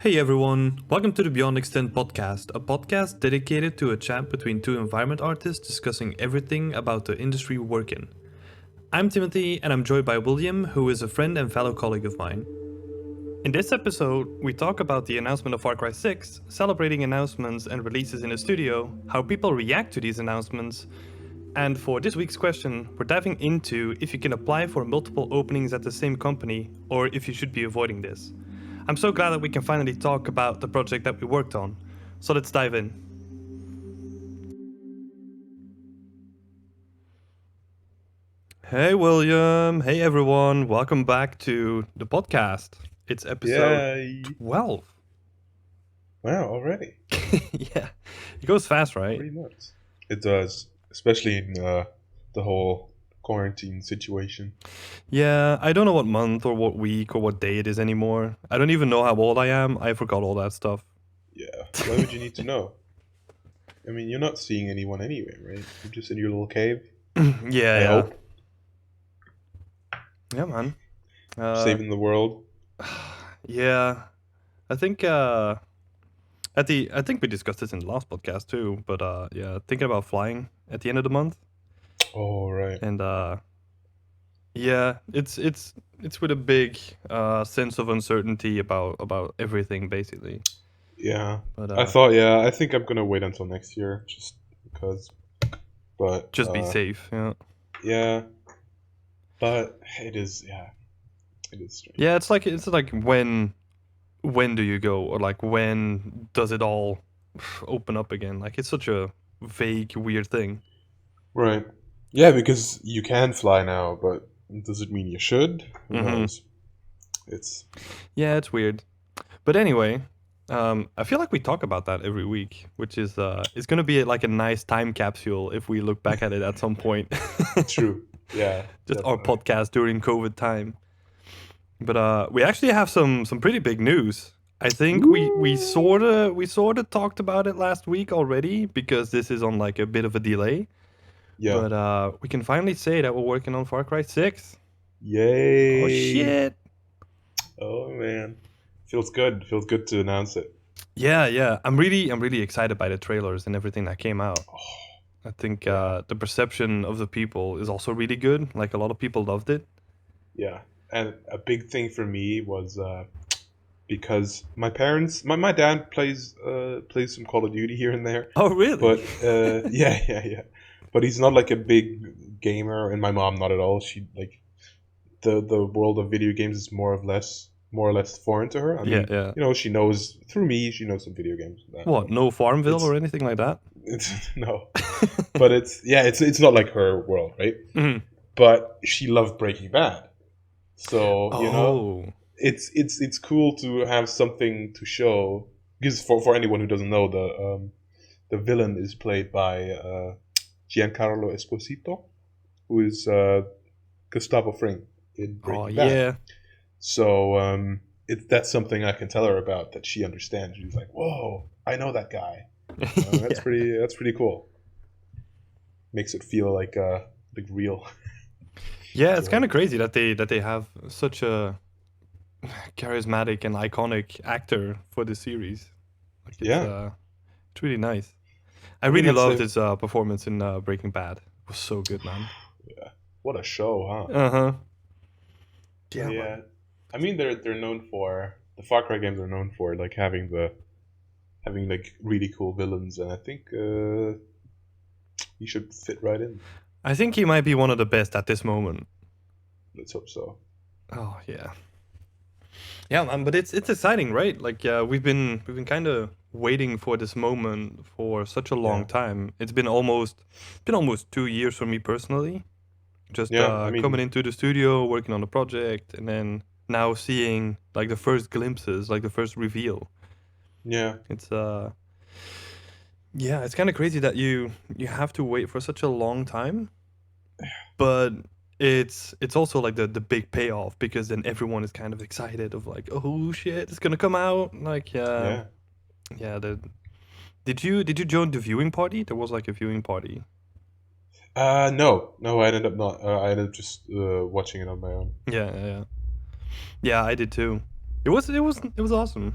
Hey everyone, welcome to the Beyond Extent podcast, a podcast dedicated to a chat between two environment artists discussing everything about the industry we work in. I'm Timothy, and I'm joined by William, who is a friend and fellow colleague of mine. In this episode, we talk about the announcement of Farcry 6, celebrating announcements and releases in the studio, how people react to these announcements, and for this week's question, we're diving into if you can apply for multiple openings at the same company, or if you should be avoiding this. I'm so glad that we can finally talk about the project that we worked on. So let's dive in. Hey William, hey everyone, welcome back to the podcast. It's episode Yay. 12. Wow, already. Yeah, it goes fast, right? Pretty nuts. It does, especially in the whole quarantine situation. Yeah, I don't know what month or what week or what day it is anymore. I don't even know how old I am. I forgot all that stuff. Yeah. Why would you need to know? I mean, you're not seeing anyone anyway, right? You're just in your little cave. Yeah. Hope. Yeah, man. Saving the world. Yeah, I think I think we discussed this in the last podcast too. But yeah, thinking about flying at the end of the month, Oh, right. and yeah, it's with a big sense of uncertainty about everything basically. Yeah. But I think I'm going to wait until next year just because. But just be safe. Yeah. Yeah. But it is strange. Yeah, it's like when do you go, or like when does it all open up again? Like it's such a vague, weird thing. Right. Yeah, because you can fly now, but does it mean you should? Who Mhm. knows? It's Yeah, it's weird. But anyway, I feel like we talk about that every week, which is it's gonna be like a nice time capsule if we look back at it at some point. true. Yeah. Just our definitely. podcast during COVID time. But we actually have some pretty big news. I think we sorta talked about it last week already because this is on like a bit of a delay. Yeah. But we can finally say that we're working on Far Cry 6. Yay. Oh shit! Oh man. Feels good. Feels good to announce it. Yeah. I'm really excited by the trailers and everything that came out. I think the perception of the people is also really good. Like a lot of people loved it. Yeah. And a big thing for me was because my parents my dad plays some Call of Duty here and there. Oh really? But yeah. But he's not like a big gamer, and my mom not at all. She like the world of video games is more or less foreign to her. I mean, Yeah. you know, she knows through me. She knows some video games. What? No Farmville It's- or anything like that? It's no, but it's not like her world, right? Mhm. But she loved Breaking Bad, so you know, Oh. it's cool to have something to show. Because for anyone who doesn't know, the villain is played by Giancarlo Esposito, who is Gustavo Fring in Oh Breaking Bad. yeah. So that's something I can tell her about that she understands. She's like, "Whoa, I know that guy." That's Yeah. that's pretty cool. Makes it feel like real. Yeah, it's So, kind of crazy that they have such a charismatic and iconic actor for the series. Like it's really nice. I mean, really that's loved a- his performance in Breaking Bad. It was so good, man. Yeah, what a show, huh? Uh-huh. Yeah, Yeah. I mean, they're known for the Far Cry games are known for like having like really cool villains, and I think he should fit right in. I think he might be one of the best at this moment. Let's hope so. Oh yeah. Yeah, man, but it's exciting, right? Like we've been kind of waiting for this moment for such a long Yeah. time. It's been almost 2 years for me personally. Just Yeah, I mean, coming into the studio, working on the project, and then now seeing like the first glimpses, like the first reveal. yeah, It's yeah, it's kind of crazy that you have to wait for such a long time, but it's also like the big payoff because then everyone is kind of excited of like, oh shit, it's gonna come out. Like yeah. yeah. Did you join the viewing party? There was like a viewing party. No, I ended up not. I ended up just watching it on my own. Yeah. Yeah, I did too. It was awesome.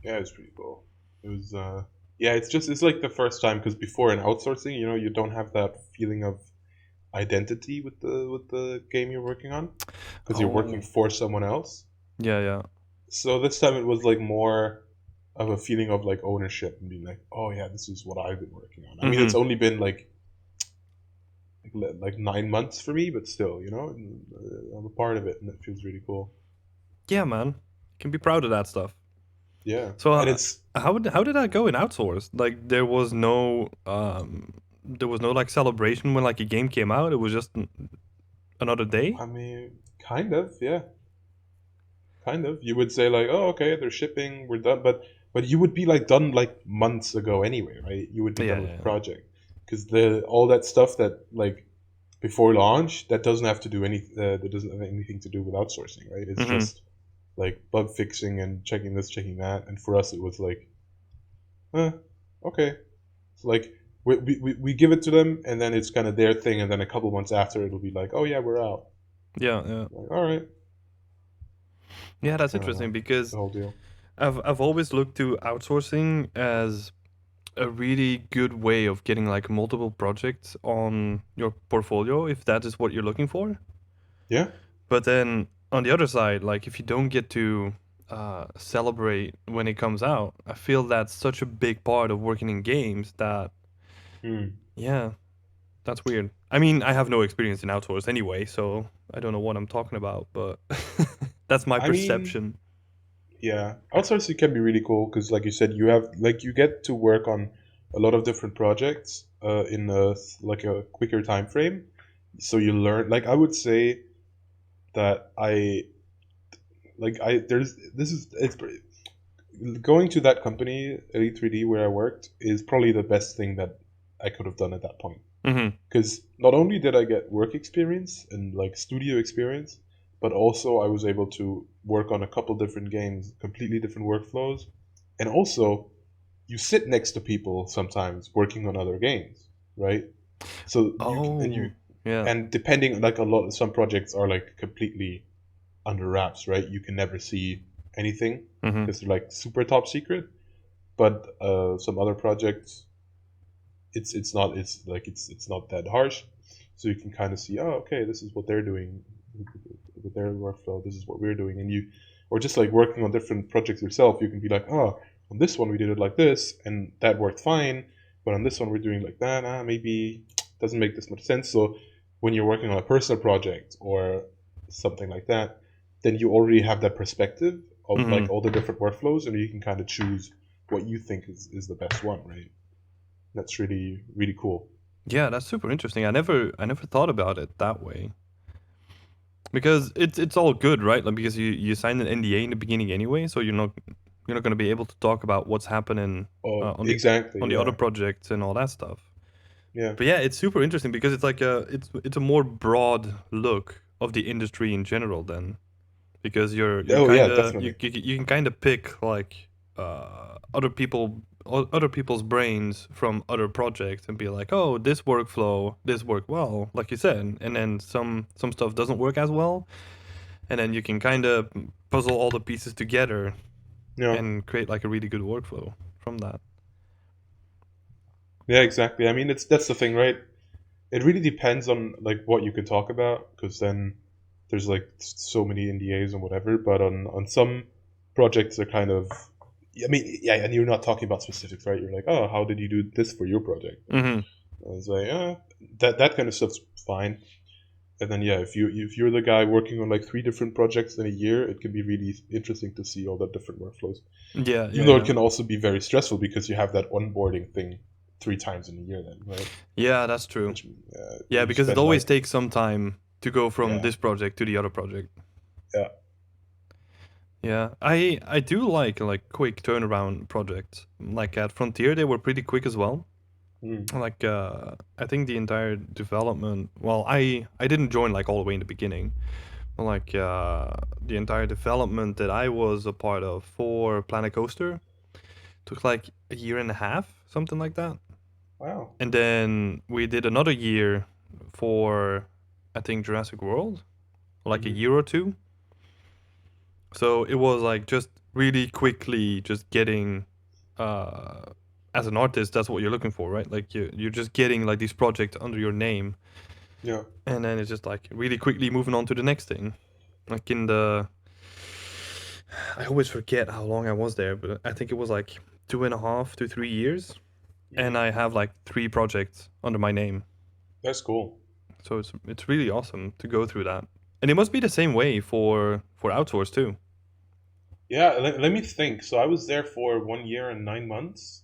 Yeah, it's pretty cool. It was, yeah, it's like the first time because before in outsourcing, you don't have that feeling of identity with the game you're working on because you're working Oh, for someone else. yeah, yeah. So this time it was like more of a feeling of like ownership and being like, oh yeah, this is what I've been working on. I mean, it's Mm-hmm. only been like 9 months for me, but still, I'm a part of it, and it feels really cool. Yeah, man. Can be proud of that stuff. Yeah, So, and it's how did that go in outsourced? Like, there was no like celebration when like a game came out. It was just another day. I mean, kind of, yeah, kind of. You would say like, oh, okay, they're shipping, we're done, but you would be like done like months ago anyway, right? You would be Yeah, done with the yeah. project because the all that stuff that like before launch that doesn't have to do that doesn't have anything to do with outsourcing, right? It's Mm-hmm. just like bug fixing and checking this, checking that, and for us it was like, okay, so like we give it to them, and then it's kind of their thing, and then a couple months after it'll be like, oh yeah, we're out. Yeah, yeah. Like, all right, Yeah, that's I don't interesting know the because whole deal. I've always looked to outsourcing as a really good way of getting like multiple projects on your portfolio if that is what you're looking for. Yeah. But then on the other side, like if you don't get to celebrate when it comes out, I feel that's such a big part of working in games that Hmm. yeah, that's weird. I mean, I have no experience in outsource anyway, so I don't know what I'm talking about, but that's my I mean, perception. yeah, outsourcing can be really cool because, like you said, you get to work on a lot of different projects in like a quicker time frame. So you learn. Like I would say that there's this is it's going to that company Elite 3D where I worked is probably the best thing that I could have done at that point. Mm-hmm. Because not only did I get work experience and like studio experience, but also I was able to work on a couple different games, completely different workflows, and also you sit next to people sometimes working on other games, right? So Oh, yeah. and depending like a lot some projects are like completely under wraps, right? You can never see anything Mm-hmm. because they're like super top secret. But some other projects it's not that harsh, so you can kind of see, oh okay, this is what they're doing with their workflow, this is what we're doing, and you or just like working on different projects yourself, you can be like, oh, on this one we did it like this and that worked fine, but on this one we're doing like that, maybe doesn't make this much sense. So when you're working on a personal project or something like that, then you already have that perspective of Mm-hmm. like all the different workflows, and you can kind of choose what you think is the best one, right? That's really really cool. Yeah, that's super interesting. I never thought about it that way. Because it's all good, right? Like because you signed an NDA in the beginning anyway, so you're not going to be able to talk about what's happening Oh, on exactly. the other Yeah, projects and all that stuff. yeah. But yeah, it's super interesting because it's like it's a more broad look of the industry in general then because you're Oh, kind yeah, of definitely. you can kind of pick like other people's brains from other projects and be like, oh, this workflow this worked well, like you said, and then some stuff doesn't work as well, and then you can kind of puzzle all the pieces together Yeah, and create like a really good workflow from that. yeah, exactly. I mean, it's that's the thing, right? It really depends on like what you can talk about, because then there's like so many NDAs and whatever. But on some projects, they're kind of, I mean, yeah, and you're not talking about specifics, right? You're like, oh, how did you do this for your project? Hmm. I was like, that kind of stuff's fine. And then yeah, if you're the guy working on like three different projects in a year, it can be really interesting to see all the different workflows. Yeah, Even yeah, though it yeah. can also be very stressful because you have that onboarding thing 3 times in a year, then right? Yeah, that's true. Which Yeah, you because it spend always like takes some time to go from yeah this project to the other project. yeah Yeah, I do like quick turnaround projects. Like at Frontier, they were pretty quick as well. mm, Like I think the entire development. Well, I didn't join like all the way in the beginning. But like the entire development that I was a part of for Planet Coaster took like a year and a half, something like that. wow And then we did another year for I think Jurassic World, like a hmm year or two. So it was like just really quickly just getting as an artist, that's what you're looking for, right? Like you're just getting like these projects under your name, Yeah. and then it's just like really quickly moving on to the next thing. Like in the, I always forget how long I was there, but I think it was like 2.5 to 3 years, and Hmm. I have like 3 projects under my name. That's cool. So it's really awesome to go through that, and it must be the same way for outsource too. Yeah, let me think. So I was there for 1 year and 9 months,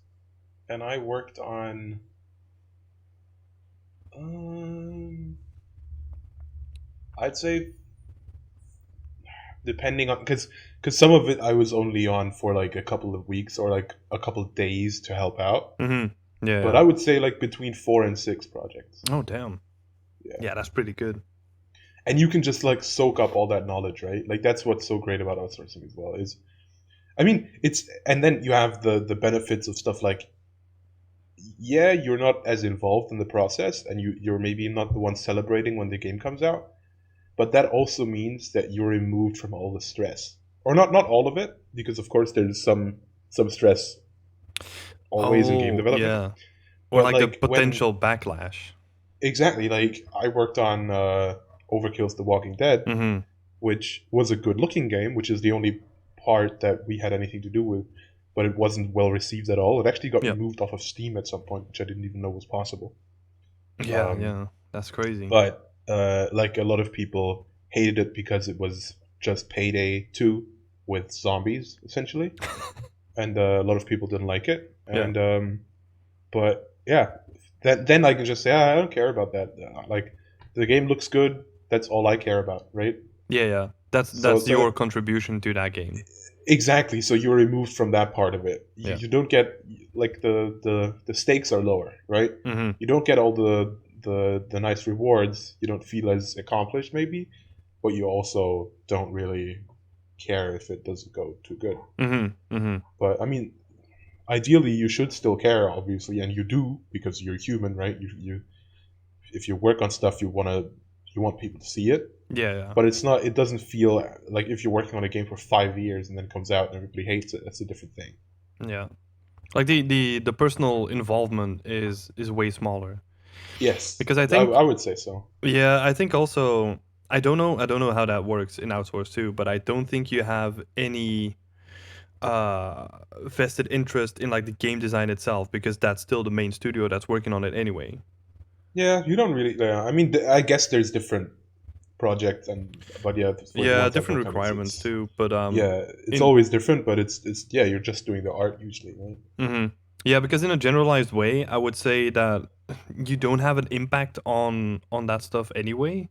and I worked on, um, I'd say, depending on, because some of it I was only on for like a couple of weeks or like a couple of days to help out. Mm-hmm. Yeah, But yeah. I would say like between 4 and 6 projects. Oh damn. Yeah. Yeah, that's pretty good. And you can just like soak up all that knowledge, right? Like that's what's so great about outsourcing as well is, I mean, it's, and then you have the benefits of stuff like, yeah, you're not as involved in the process, and you're maybe not the one celebrating when the game comes out, but that also means that you're removed from all the stress, or not all of it, because of course there's some stress always in game Oh development, yeah, or but like the like when, potential backlash. exactly, like I worked on Overkill's The Walking Dead, Mm-hmm. which was a good looking game, which is the only part that we had anything to do with, but it wasn't well received at all. It actually got Yeah, removed off of Steam at some point, which I didn't even know was possible. yeah, Um, yeah. That's crazy. but like a lot of people hated it because it was just Payday 2 with zombies, essentially, and a lot of people didn't like it. Yeah, And but yeah, then I can just say, ah, I don't care about that. Like the game looks good. That's all I care about, right? yeah, yeah. That's So that's so your contribution to that game. exactly. So you're removed from that part of it. You, Yeah. you don't get like the stakes are lower, right? Mm-hmm. You don't get all the nice rewards. You don't feel as accomplished, maybe, but you also don't really care if it doesn't go too good. Mm-hmm. Mm-hmm. But I mean, ideally, you should still care, obviously, and you do because you're human, right? You if you work on stuff, you want people to see it. Yeah, yeah, But it's not. It doesn't feel like if you're working on a game for 5 years and then it comes out and everybody hates it. That's a different thing. yeah. Like the personal involvement is way smaller Yes, because I I think, would say so. yeah, I think also, I don't know how that works in outsource too, but I don't think you have any uh vested interest in like the game design itself because that's still the main studio that's working on it anyway. Yeah, you don't really. I mean, I guess there's different projects, and but yeah, for the Yeah, ones I've different worked on, requirements too, but yeah, it's in always different. But it's yeah, you're just doing the art usually, right? yeah, because in a generalized way, I would say that you don't have an impact on that stuff anyway.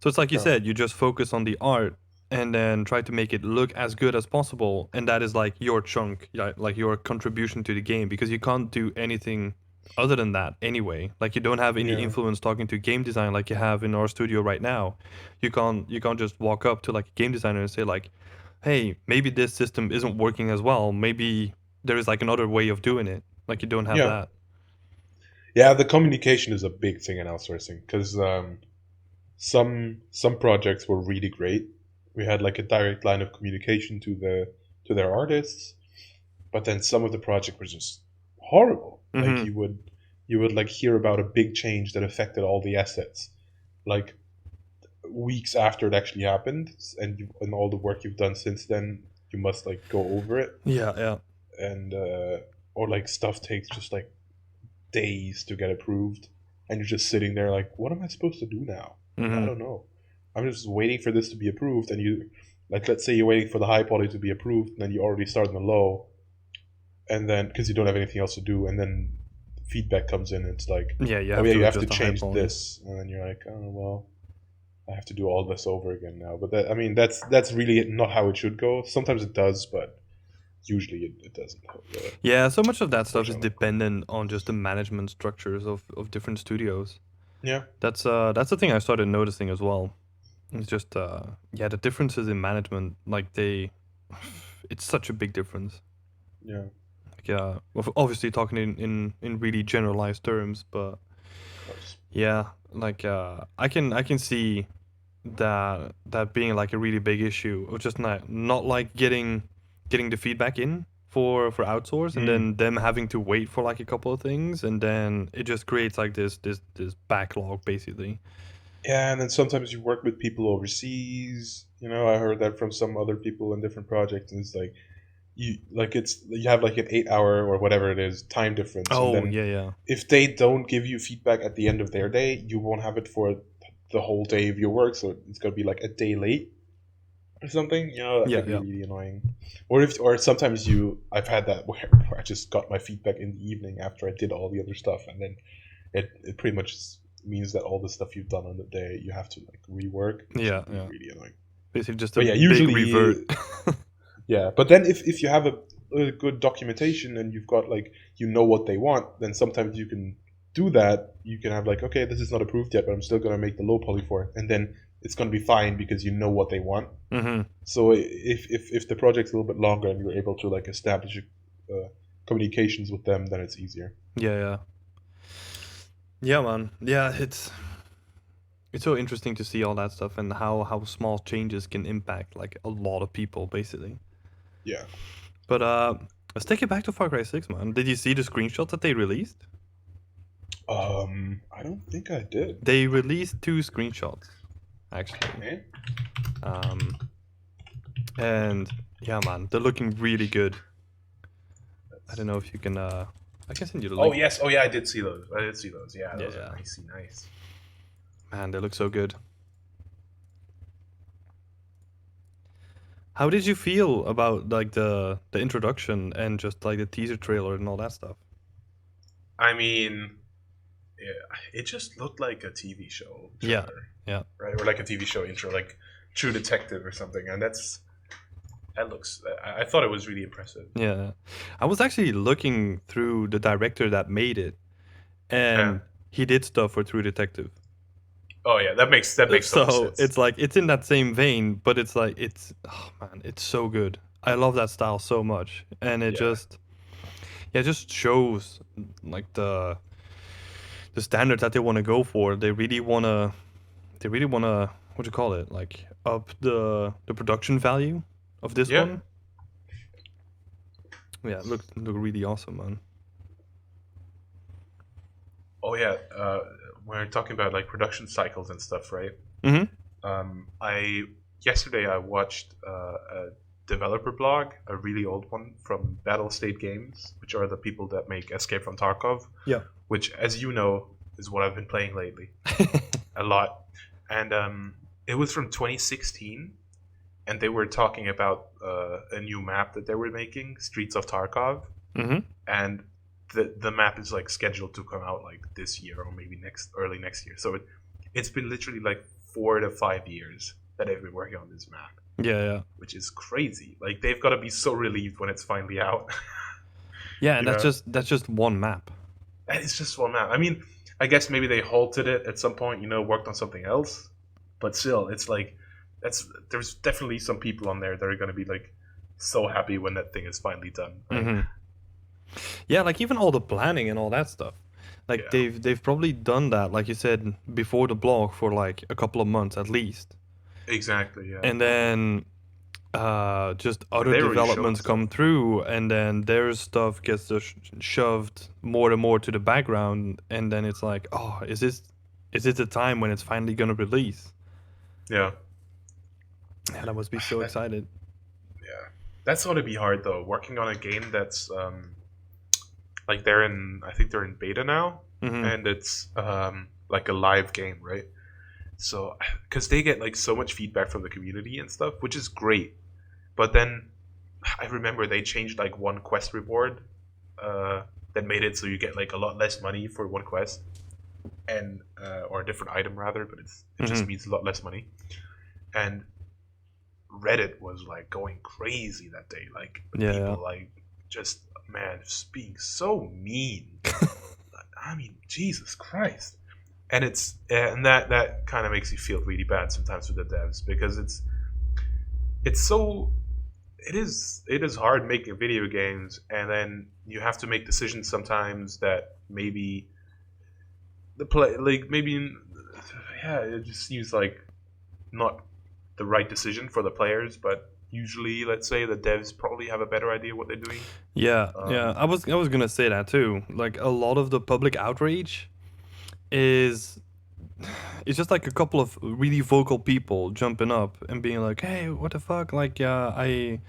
So it's like you Yeah, said, you just focus on the art and then try to make it look as good as possible, and that is like your chunk, yeah, like your contribution to the game because you can't do anything other than that anyway. Like you don't have any yeah, influence talking to game design like you have in our studio right now. You can't just walk up to like a game designer and say like, "Hey, maybe this system isn't working as well. Maybe there is like another way of doing it." Like you don't have yeah, that. yeah. The communication is a big thing in outsourcing because some projects were really great. We had like a direct line of communication to their artists, but then some of the project was just horrible. Like Mhm. you would like hear about a big change that affected all the assets, like weeks after it actually happened, and all the work you've done since then, you must like go over it, Yeah, yeah. and or like stuff takes just like days to get approved, and you're just sitting there like, what am I supposed to do now? Like I Mhm. don't know. I'm just waiting for this to be approved, and you, like, let's say you're waiting for the high poly to be approved, and then you already start on the low, and then because you don't have anything else to do, and then feedback comes in, and it's like, Yeah, you oh have yeah, to you have to adjust the high change poly. this, and then you're like, oh well, I have to do all this over again now. But that, I mean, that's really not how it should go. Sometimes it does, but usually it doesn't. Yeah, so much of that stuff is Unfortunately. dependent on just the management structures of different studios. Yeah, That's the thing I started noticing as well. It's just yeah, the differences in management, like they it's such a big difference. yeah, Like obviously talking in really generalized terms, but of course. yeah, like I can see that being like a really big issue of just not like getting getting the feedback in for outsource, and then them having to wait for like a couple of things, and then it just creates like this backlog basically. Yeah, and then sometimes you work with people overseas. I heard that from some other people in different projects, and it's like you have like an 8 hour or whatever it is time difference, and Oh then yeah. if they don't give you feedback at the end of their day, you won't have it for the whole day of your work. So it's gonna be like a day late or something. That Yeah, could be yeah. really annoying. Or sometimes I've had that where I just got my feedback in the evening after I did all the other stuff, and then it pretty much means that all the stuff you've done on the day you have to like rework, which Yeah, can be yeah. really annoying. Basically just a But yeah, big usually, revert. yeah. But then if you have a good documentation and you've got like what they want, then sometimes you can do that. You can have like, okay, this is not approved yet, but I'm still gonna make the low poly for it, and then it's gonna be fine because you know what they want. Mm-hmm. So if the project's a little bit longer and you're able to like establish communications with them, then it's easier. Yeah. Yeah, man. Yeah, it's so interesting to see all that stuff and how small changes can impact like a lot of people basically. Yeah. But let's take it back to Far Cry 6, man. Did you see the screenshots that they released? I don't think I did. They released 2 screenshots actually. Okay. And yeah, man, they're looking really good. I don't know if you can I can send you the Oh link. yes. Oh yeah, I did see those. Yeah, those Yeah. are nice. Man, they look so good. How did you feel about like the introduction and just like the teaser trailer and all that stuff? I mean, yeah, it just looked like a TV show Yeah, trailer, yeah. right? Or like a TV show intro, like True Detective or something. And that looks. I thought it was really impressive. Yeah. I was actually looking through the director that made it, and Yeah. he did stuff for True Detective. Oh yeah, that makes so much So sense. it's like it's in that same vein, but it's like oh man, it's so good. I love that style so much, and it Yeah. just shows like the standard that they want to go for. They really wanna what do you call it, like up the production value of this Yeah. one. Yeah, look really awesome, man. Oh yeah. We're talking about like production cycles and stuff, right? Mm-hmm. I yesterday I watched a developer blog, a really old one from Battle State Games, which are the people that make Escape from Tarkov. Yeah. Which, as you know, is what I've been playing lately a lot. And it was from 2016, and they were talking about a new map that they were making, Streets of Tarkov, Mm-hmm. and the map is like scheduled to come out like this year or maybe early next year. So it's been literally like 4 to 5 years that they've been working on this map, Yeah. which is crazy. Like they've got to be so relieved when it's finally out. Yeah, and You know? that's just one map. And it's just one map. I mean, I guess maybe they halted it at some point, worked on something else. But still, it's like there's definitely some people on there that are going to be like so happy when that thing is finally done. Right? Mm-hmm. Yeah, like even all the planning and all that stuff. Like Yeah. they've probably done that, like you said, before the blog for like a couple of months at least. Exactly. Yeah. And then just other they already showed developments come stuff. through, and then their stuff gets just shoved more and more to the background, and then it's like, oh, is this the time when it's finally gonna release? Yeah. And I must be so That, excited. yeah. That's got to be hard though. Working on a game that's like I think they're in beta now, Mm-hmm. and it's like a live game, right? So, because they get like so much feedback from the community and stuff, which is great. But then I remember they changed like one quest reward that made it so you get like a lot less money for one quest, and or a different item rather, but it just means a lot less money. And Reddit was like going crazy that day, like people like just just being so mean. I mean, Jesus Christ. And that kind of makes you feel really bad sometimes with the devs, because it is hard making video games, and then you have to make decisions sometimes that maybe it just seems like not the right decision for the players, but usually, let's say, the devs probably have a better idea what they're doing. Yeah, yeah. Um, I was gonna say that too. Like a lot of the public outrage is it's just like a couple of really vocal people jumping up and being like, "Hey, what the fuck? Like, I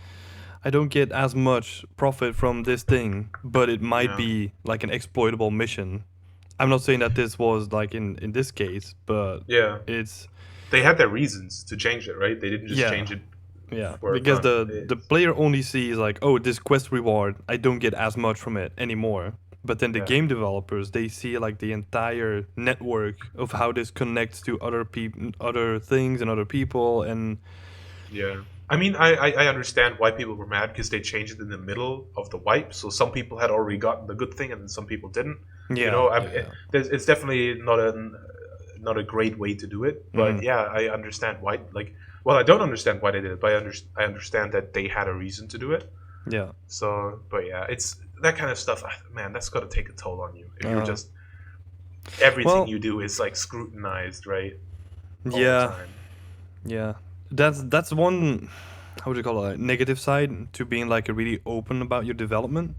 don't get as much profit from this thing, but it might yeah, be like an exploitable mission." I'm not saying that this was like in this case, but yeah. it's They had their reasons to change it, right? They didn't just yeah, change it yeah, for because fun. the player only sees like, oh, this quest reward, I don't get as much from it anymore. But then the Yeah, game developers, they see like the entire network of how this connects to other people, other things, and other people, and yeah. I mean, I understand why people were mad because they changed it in the middle of the wipe. So some people had already gotten the good thing, and some people didn't. You yeah, know, yeah, yeah. it's definitely not a great way to do it. But Mhm. yeah, I understand why. Like, well, I don't understand why they did it, but I understand that they had a reason to do it. Yeah. So, but yeah, it's that kind of stuff. Man, that's got to take a toll on you if you're Uh, just everything well, you do is like scrutinized, right, all the yeah, time. yeah. That's one. How would you call it? Negative side to being like really open about your development.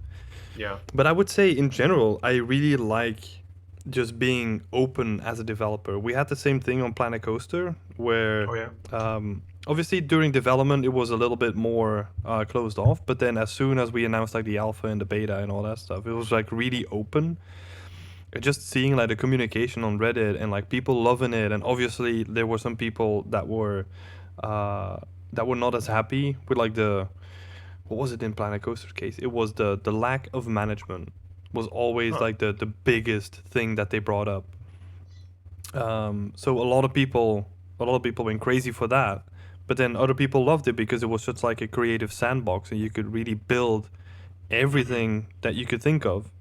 Yeah. But I would say in general, I really like just being open as a developer. We had the same thing on Planet Coaster, where Oh yeah. obviously during development it was a little bit more closed off. But then as soon as we announced like the alpha and the beta and all that stuff, it was like really open. Just seeing like the communication on Reddit and like people loving it, and obviously there were some people uh, that were not as happy with like the what was it in Planet Coaster's case? It was the lack of management was always Huh. like the biggest thing that they brought up. So a lot of people went crazy for that, but then other people loved it because it was just like a creative sandbox and you could really build Hmm. everything that you could think of.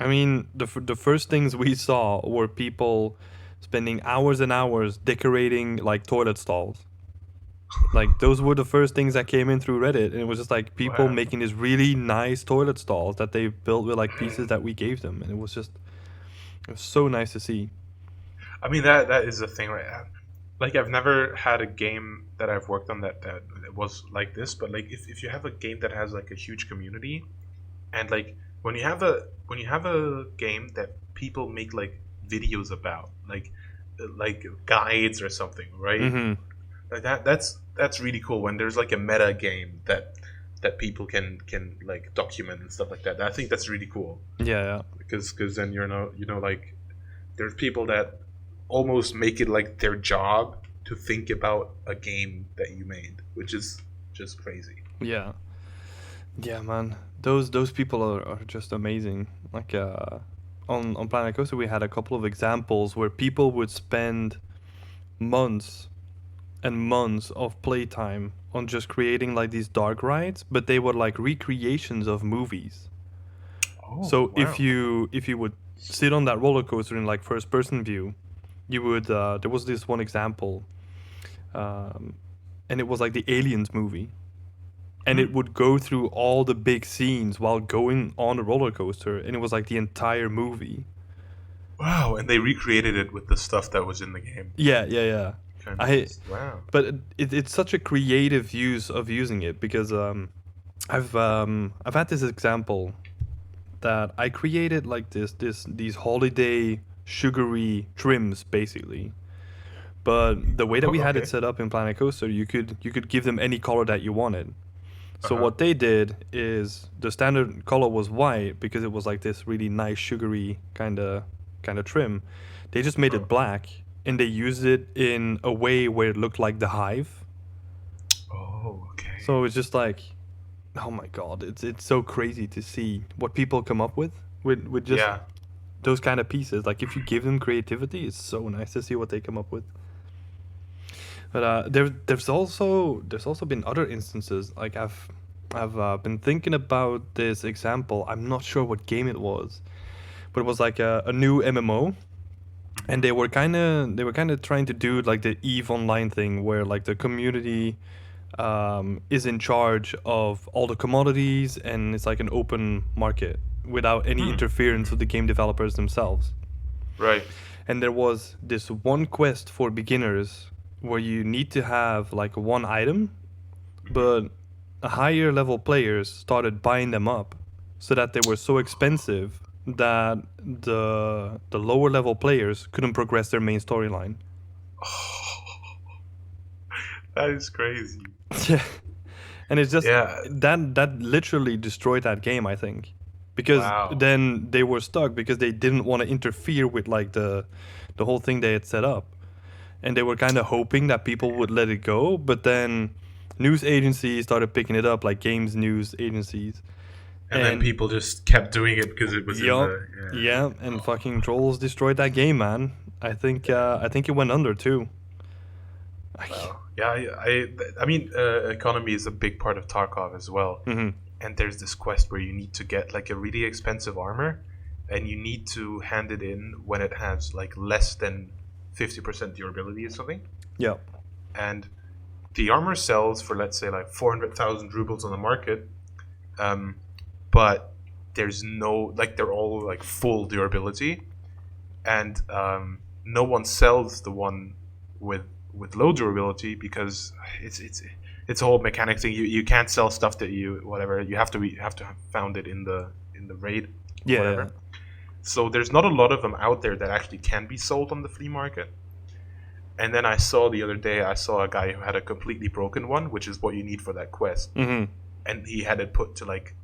I mean, the first things we saw were people spending hours and hours decorating like toilet stalls. Like those were the first things that came in through Reddit, and it was just like people Wow. making these really nice toilet stalls that they built with like pieces that we gave them, and it was so nice to see. I mean that is the thing, right? Like I've never had a game that I've worked on that was like this, but like if you have a game that has like a huge community, and like when you have a game that people make like videos about, like guides or something, right? Mm-hmm. Like that's really cool when there's like a meta game that people can like document and stuff like that. I think that's really cool Yeah, yeah, because then like there's people that almost make it like their job to think about a game that you made, which is just crazy. yeah, yeah, man. Those people are just amazing. Like on Planet Coaster, we had a couple of examples where people would spend months and months of playtime on just creating like these dark rides, but they were like recreations of movies. Oh So wow. if you would sit on that roller coaster in like first person view, you would there was this one example, um, and it was like the Aliens movie, and Hmm. it would go through all the big scenes while going on the roller coaster, and it was like the entire movie. Wow, and they recreated it with the stuff that was in the game. Yeah, yeah, yeah. Kind of I wow. but it's such a creative use of using it because I've had this example that I created like these holiday sugary trims basically. But the way that Oh, we had it okay. set up in Planet Coaster, you could give them any color that you wanted. Uh So huh. what they did is the standard color was white because it was like this really nice sugary kind of trim. They just made Huh. it black and they used it in a way where it looked like the hive. Oh, okay. So it's just like, oh my god, it's so crazy to see what people come up with just Yeah. those kind of pieces. Like if you give them creativity, it's so nice to see what they come up with. But there's also been other instances. Like I've been thinking about this example. I'm not sure what game it was, but it was like a new MMO, and Hmm. they were kind of trying to do like the Eve Online thing, where like the community is in charge of all the commodities, and it's like an open market without any Hmm. interference of the game developers themselves. Right. And there was this one quest for beginners where you need to have like one item but higher level players started buying them up, so that they were so expensive that the lower level players couldn't progress their main storyline. That is crazy. Yeah, and it's just Yeah. that literally destroyed that game, I think, because Wow. then they were stuck because they didn't want to interfere with like the whole thing they had set up, and they were kind of hoping that people would let it go, but then news agencies started picking it up, like games news agencies, And then and people just kept doing it because it was in yup, the yeah, and fucking trolls destroyed that game, man. I think it went under too. Well, yeah, I mean, economy is a big part of Tarkov as well. Hmm. And there's this quest where you need to get like a really expensive armor, and you need to hand it in when it has like less than 50% durability or something. Yeah. And the armor sells for, let's say, like 400,000 rubles on the market, um, but there's no, like, they're all like full durability, and no one sells the one with low durability because it's a whole mechanic thing. You can't sell stuff that you whatever. You have to have found it in the raid or Yeah, whatever. yeah. So there's not a lot of them out there that actually can be sold on the flea market. And then I saw the other day, I saw a guy who had a completely broken one, which is what you need for that quest, Hmm. and he had it put to like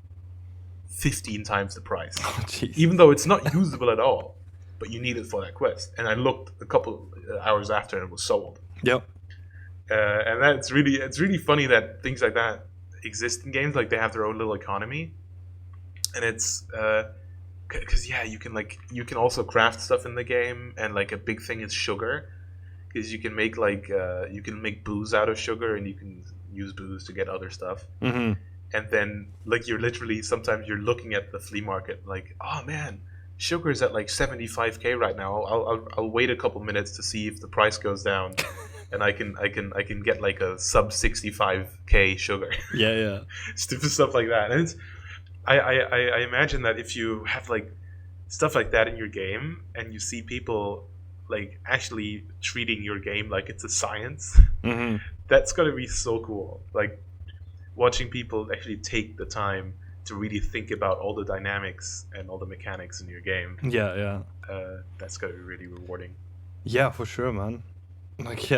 15 times the price, Oh, jeez. even though it's not usable at all. But you need it for that quest. And I looked a couple hours after, and it was sold. Yep. And it's really funny that things like that exist in games. Like they have their own little economy, and it's because you can also craft stuff in the game, and like a big thing is sugar, because you can make you can make booze out of sugar, and you can use booze to get other stuff. Hmm. And then like you're literally sometimes you're looking at the flea market like, oh man, sugar's at like 75K right now. I'll wait a couple minutes to see if the price goes down, and I can get like a sub 65K sugar. Yeah, yeah. Stupid stuff like that. And it's I imagine that if you have like stuff like that in your game, and you see people like actually treating your game like it's a science, Hmm. that's gonna be so cool. Like watching people actually take the time to really think about all the dynamics and all the mechanics in your game. Yeah, yeah. That's gonna be really rewarding. Yeah, for sure, man. Like,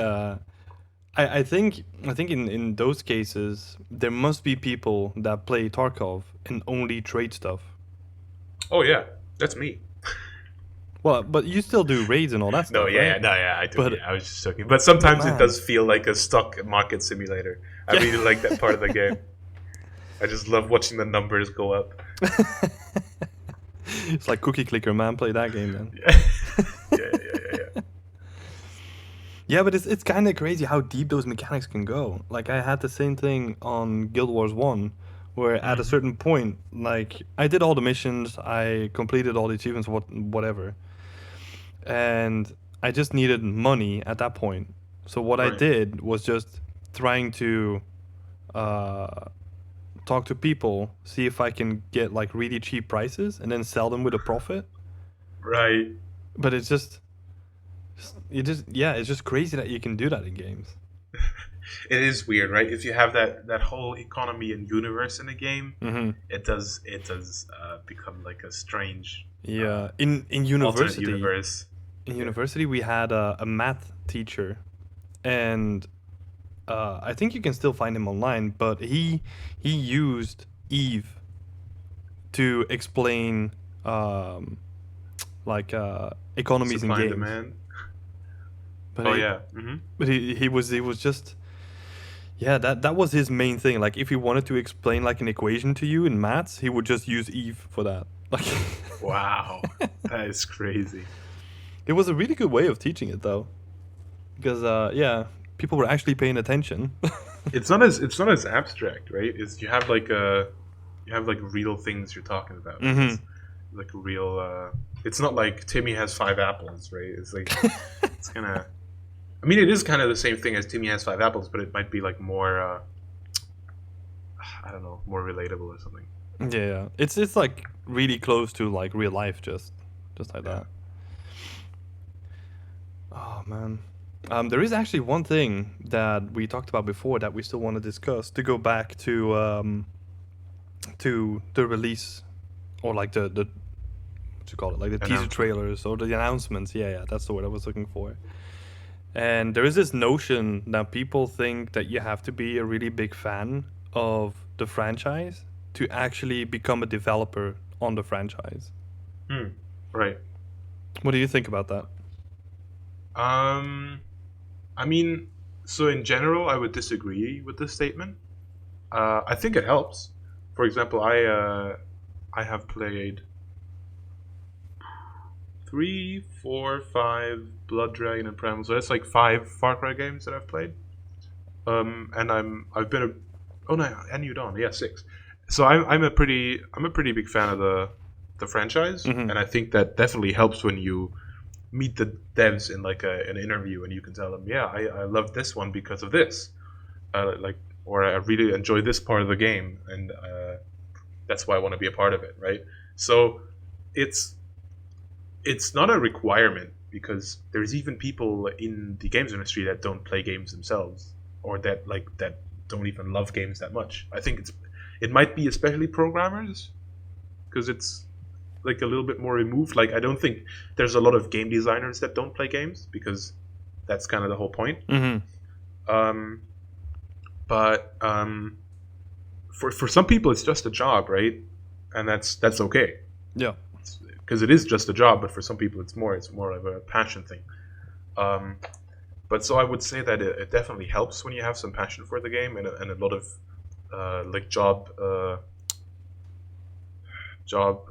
I think in those cases there must be people that play Tarkov and only trade stuff. Oh yeah, that's me. Well, but you still do raids and all that stuff, No, yeah, right? no, yeah, I do. But- Yeah, I was just joking. But sometimes man. it does feel like a stock market simulator. I Yeah. really like that part of the game. I just love watching the numbers go up. It's like Cookie Clicker, man. Play that game, man. Yeah. Yeah, but it's kind of crazy how deep those mechanics can go. Like I had the same thing on Guild Wars 1, where at a certain point, like I did all the missions, I completed all the achievements, whatever, and I just needed money at that point. So what I Right. did was just trying to uh, talk to people, see if I can get like really cheap prices, and then sell them with a profit. Right. But it's just it's just crazy that you can do that in games. It is weird, right? If you have that whole economy and universe in a game, Hmm. it does become like a strange Yeah, in alternate university, universe. we had a math teacher, and I think you can still find him online. But he used Eve to explain like economies Supply in and games. demand. But Oh he, yeah. but he was just yeah, that was his main thing. Like if he wanted to explain like an equation to you in maths, he would just use Eve for that. Like Wow, that is crazy. it was a really good way of teaching it though, because yeah, people were actually paying attention. It's not as abstract, right? It's you have like real things you're talking about. Mhm. It's like a real. It's not like Timmy has 5 apples, right? It's like it's kind of. I mean, it is kind of the same thing as Timmy has 5 apples, but it might be like more. I don't know, more relatable or something. Yeah, it's like really close to like real life, just like Yeah. that. Oh man, There is actually one thing that we talked about before that we still want to discuss. To go back to the release, or like the what you call it, like the teaser Announcement. trailers or the announcements. Yeah, that's the word I was looking for. And there is this notion that people think that you have to be a really big fan of the franchise to actually become a developer on the franchise. Right. What do you think about that? Um, I mean, so in general, I would disagree with this statement. I think it helps. For example, I have played 3, 4, 5 Blood Dragon and Primal. So that's like 5 Far Cry games that I've played. And I've been a oh no, and New Dawn, yeah, 6. So I'm a pretty big fan of the franchise, Mm-hmm. and I think that definitely helps when you meet the devs in like an interview, and you can tell them, yeah, I love this one because of this, like, or I really enjoy this part of the game, and that's why I want to be a part of it, right? So it's it's not a requirement because there's even people in the games industry that don't play games themselves, or that don't even love games that much. I think it might be especially programmers because it's like a little bit more removed. Like I don't think there's a lot of game designers that don't play games because that's kind of the whole point. Mm-hmm. Um, but for some people, it's just a job, right? And that's okay Yeah. because it is just a job. But for some people, it's more of a passion thing. Um, but so I would say that it definitely helps when you have some passion for the game and a lot of like job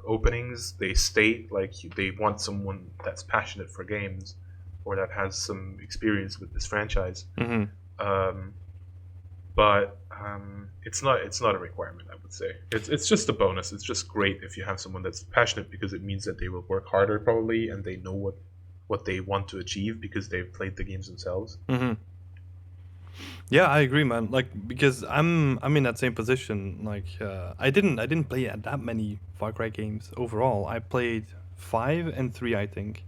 openings, they state like they want someone that's passionate for games or that has some experience with this franchise. Mm-hmm. But it's not a requirement. I would say it's just a bonus. It's just great if you have someone that's passionate because it means that they will work harder probably and they know what they want to achieve because they've played the games themselves. Mm-hmm. Yeah, I agree, man. Like because I'm in that same position. Like I didn't play that many Far Cry games overall. I played 5 and 3, I think.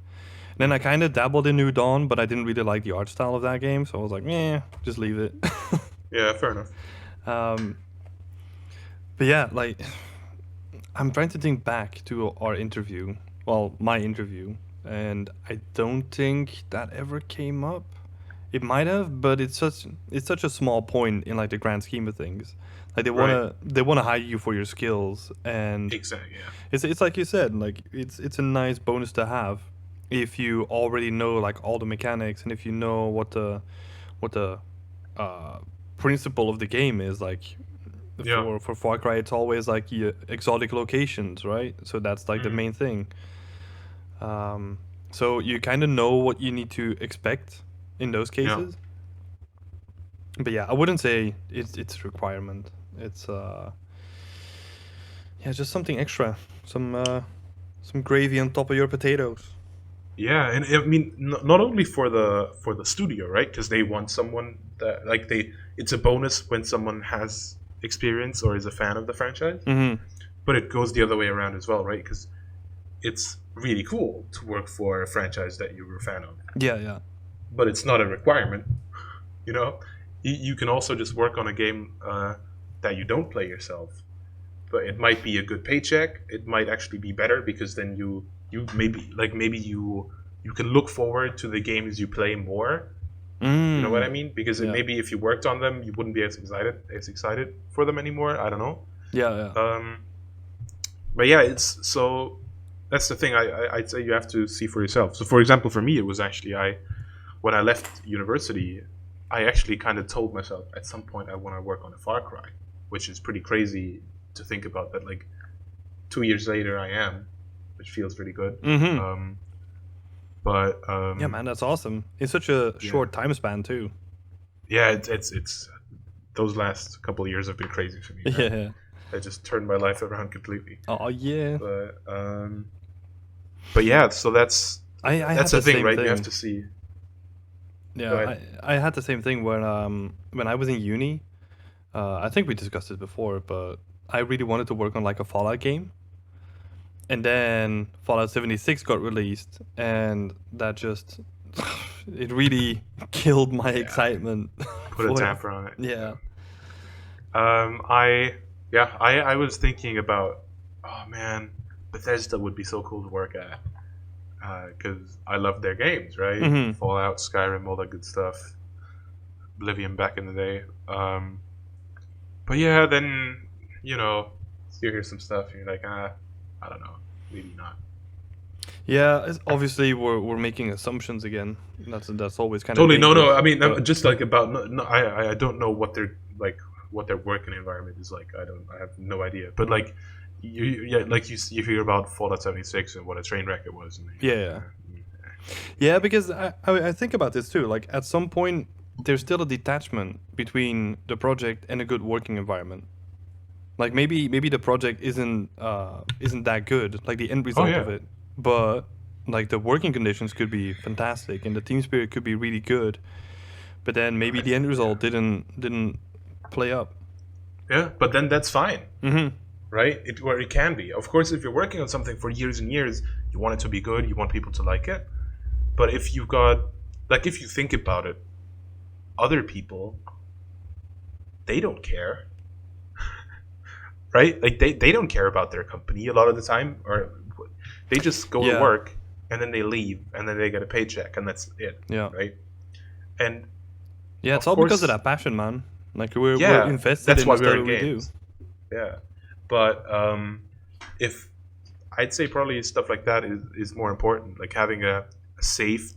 Then I kind of dabbled in New Dawn, but I didn't really like the art style of that game, so I was like, yeah, just leave it. Yeah, fair enough. um, but yeah, like I'm trying to think back to our interview. Well, my interview, and I don't think that ever came up. It might have, but it's such a small point in like the grand scheme of things. Like they wanna hire you for your skills, and Exactly. Yeah. it's like you said, like it's a nice bonus to have if you already know like all the mechanics and if you know what the uh, principle of the game is. Like Yeah. for Far Cry, it's always like exotic locations, right? So that's like the Mhm. main thing. Um, so you kind of know what you need to expect in those Yeah. cases. But yeah, I wouldn't say it's a requirement. It's yeah, just something extra, some gravy on top of your potatoes. Yeah, and I mean, not only for the studio, right? Because they want someone that like it's a bonus when someone has experience or is a fan of the franchise. Mm-hmm. But it goes the other way around as well, right? Because it's really cool to work for a franchise that you were a fan of, Yeah, yeah, but it's not a requirement. You know, you can also just work on a game that you don't play yourself, but it might be a good paycheck. It might actually be better because then you maybe you can look forward to the games you play more. You know what I mean? Because Yeah. maybe if you worked on them, you wouldn't be as excited for them anymore. I don't know. Yeah, yeah. But yeah, it's so that's the thing. I'd say you have to see for yourself. So for example, for me, it was actually when I left university, I actually kind of told myself at some point I want to work on a Far Cry, which is pretty crazy to think about. That like 2 years later, I am, which feels really good. Mm-hmm. But Yeah, man, that's awesome. It's such a Yeah. short time span too. yeah, it's those last couple of years have been crazy for me. Man. Yeah. I just turned my life around completely. Oh yeah. But yeah, so that's I had the thing, same right? thing. You have to see. Go Yeah, ahead. I had the same thing when I was in uni. I think we discussed it before, but I really wanted to work on like a Fallout game. And then Fallout 76 got released, and that just it really killed my Yeah. excitement. Put a for it. damper on it. Yeah. I was thinking about, oh man, Bethesda would be so cool to work at, because I love their games, right? Hmm. Fallout, Skyrim, all that good stuff. Oblivion back in the day. But yeah, then you know, you hear some stuff, and you're like, I don't know, maybe not. Yeah, obviously we're making assumptions again. That's always kind of Totally, no, dangerous. no. I mean, but- just like about, no, I don't know what their like what their working environment is like. I have no idea. But like, yeah, like you hear about Fallout 76 and what a train wreck it was. And yeah, yeah, because I think about this too. Like at some point, there's still a detachment between the project and a good working environment. Like maybe the project isn't that good, like the end result of yeah. it, but like the working conditions could be fantastic and the team spirit could be really good, but then maybe the end result didn't play up. Yeah, but then that's fine, Hmm. right? Where it can be. Of course, if you're working on something for years and years, you want it to be good. You want people to like it. But if you've got, like, if you think about it, other people, they don't care, right? Like they don't care about their company a lot of the time, or they just go to Yeah. work and then they leave and then they get a paycheck and that's it, Yeah, right? And yeah, it's of all because of course- that passion, man. Like we're yeah, invested that's in why the we're stuff in that we do. games. Yeah, but if I'd say probably stuff like that is more important, like having a safe,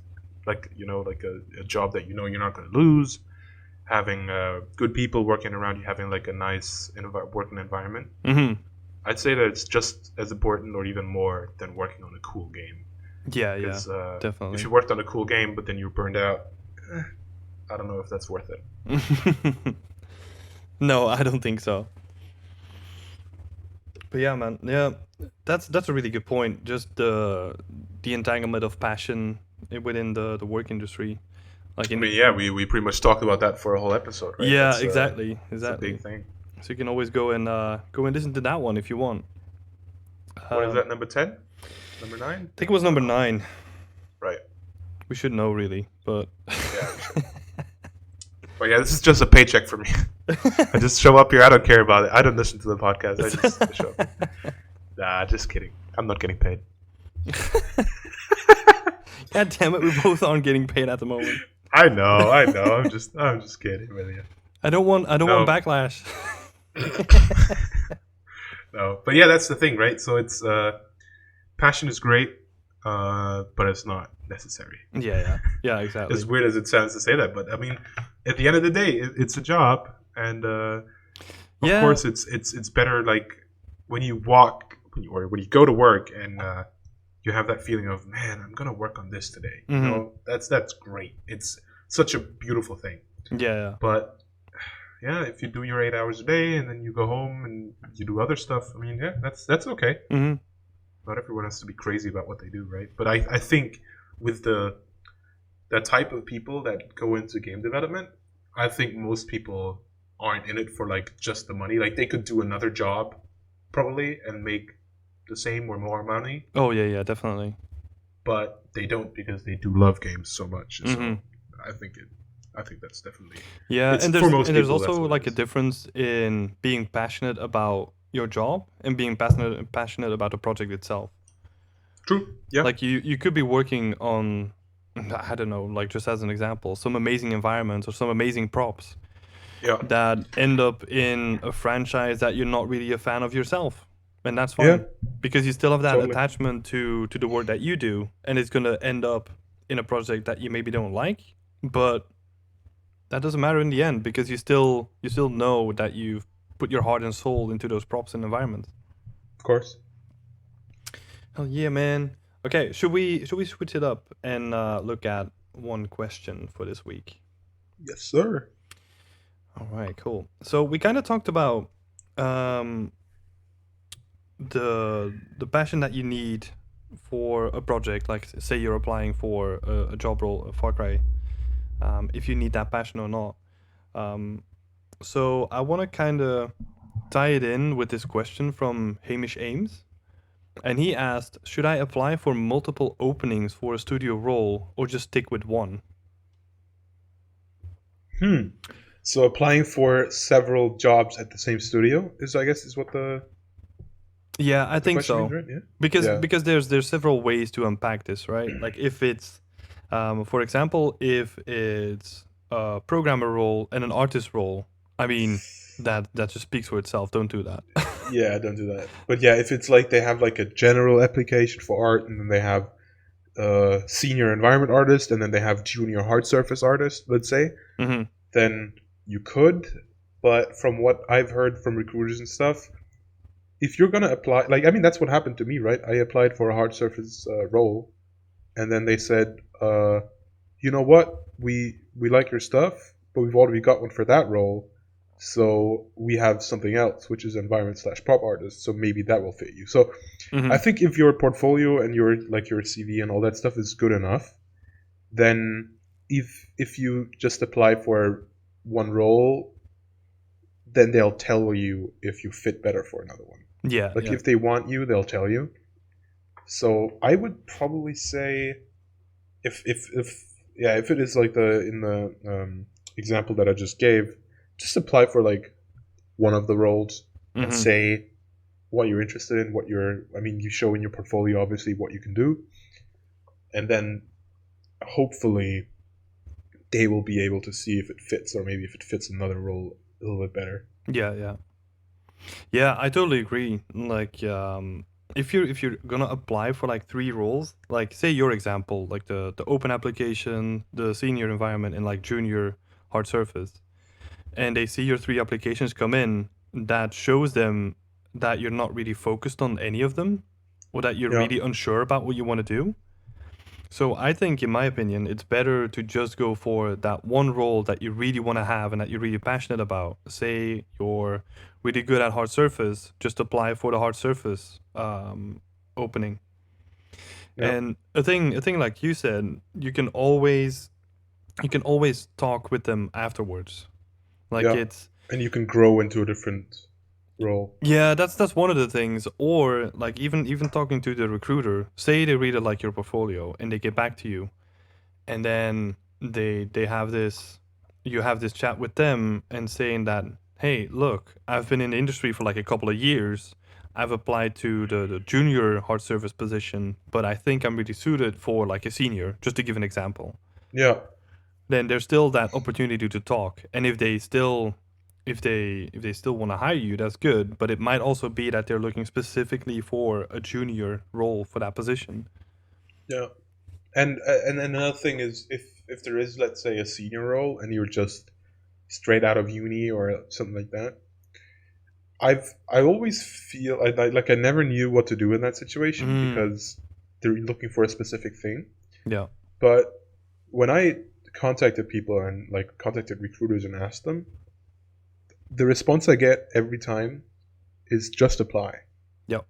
like like a job that you're not going to lose, having good people working around you, having like a nice working environment. Hmm. I'd say that it's just as important or even more than working on a cool game. Yeah, yeah, Because definitely. if you worked on a cool game but then you're burned out, I don't know if that's worth it. No, I don't think so. But yeah, man, yeah, that's a really good point. Just the entanglement of passion within the work industry, like I in mean, yeah, we pretty much talked about that for a whole episode, right? yeah, That's, exactly, It's a exactly. big thing. So you can always go and listen to that one if you want. What is Um, that, number 10? Number 9? I think it was number 9. Right. We should know really, but Yeah. But yeah, this is just a paycheck for me. I just show up here. I don't care about it. I don't listen to the podcast. I just show up. Nah, just kidding. I'm not getting paid. God damn it, we both aren't getting paid at the moment. I know. I'm just kidding with you. I don't want No. backlash. No, but yeah, that's the thing, right? So it's passion is great, but it's not necessary. Yeah, exactly. As weird as it sounds to say that, but I mean, at the end of the day, it's a job, and of Yeah. course, it's better like when you walk or when you go to work and you have that feeling of, man, I'm gonna work on this today. Mhm. You know, that's great. It's such a beautiful thing. Yeah. But yeah, if you do your 8 hours a day and then you go home and you do other stuff, I mean, yeah, that's okay. Hmm. Not everyone has to be crazy about what they do, right? But I think with the type of people that go into game development, I think most people aren't in it for like just the money. Like they could do another job probably and make the same or more money, Oh yeah, definitely. but they don't because they do love games so much. Mhm. So I think that's definitely Yeah, It's and for there's most there's people, that's also what it like a is. difference in being passionate about your job and being passionate about the project itself. true. Yeah. Like you could be working on, I don't know, like just as an example, some amazing environments or some amazing props Yeah. that end up in a franchise that you're not really a fan of yourself, and that's fine Yeah. because you still have that Totally. attachment to the work that you do, and it's gonna end up in a project that you maybe don't like, but that doesn't matter in the end because you still know that you've put your heart and soul into those props and environments. Of course. Oh yeah, man. Okay, should we switch it up and look at one question for this week? Yes, sir. All right, cool. So we kind of talked about the passion that you need for a project. Like, say you're applying for a job role at Farcry, if you need that passion or not. So I want to kind of tie it in with this question from Hamish Ames. And he asked, should I apply for multiple openings for a studio role or just stick with one? Hmm. So applying for several jobs at the same studio is, I guess, is Yeah, I what the think question means, so. right? Yeah. Because Yeah. because there's several ways to unpack this, right? Like if it's, for example, if it's a programmer role and an artist role, I mean that just speaks for itself. Don't do that. Yeah, don't do that. But yeah, if it's like they have like a general application for art, and then they have senior environment artist, and then they have junior hard surface artist, let's say, Hmm. then you could. But from what I've heard from recruiters and stuff, if you're gonna apply, like, I mean, that's what happened to me, right? I applied for a hard surface role, and then they said, you know what, we like your stuff, but we've already got one for that role, so we have something else, which is environment slash prop artist. So maybe that will fit you. So I Hmm. think if your portfolio and your like your CV and all that stuff is good enough, then if you just apply for one role, then they'll tell you if you fit better for another one. Yeah, Like yeah. if they want you, they'll tell you. So I would probably say if yeah, if it is like the in the example that I just gave, just apply for like one of the roles and Hmm. say what you're interested in, what you're. I mean, you show in your portfolio obviously what you can do, and then hopefully they will be able to see if it fits, or maybe if it fits another role a little bit better. Yeah, yeah. Yeah, I totally agree. Like, if you're gonna apply for like three roles, like say your example, like the open application, the senior environment, and like junior hard surface, and they see your three applications come in, that shows them that you're not really focused on any of them, or that you're Yeah, really unsure about what you want to do. So I think, in my opinion, it's better to just go for that one role that you really want to have and that you're really passionate about. Say you're really good at hard surface, just apply for the hard surface opening. yeah, And a thing like you said, you can always talk with them afterwards. Like yeah. it's And you can grow into a different role. yeah, that's one of the things. Or like even talking to the recruiter, say they really like your portfolio and they get back to you, and then they have this you have this chat with them and saying that, hey, look, I've been in the industry for like a couple of years. I've applied to the junior hard service position, but I think I'm really suited for like a senior, just to give an example. Yeah, Then there's still that opportunity to talk, and if they still want to hire you, that's good. But it might also be that they're looking specifically for a junior role for that position. yeah. And then another thing is if there is, let's say, a senior role and you're just straight out of uni or something like that, I always feel like I never knew what to do in that situation Mm, because they're looking for a specific thing. yeah. But when I contacted people and like contacted recruiters and asked them, the response I get every time is just apply. Yep.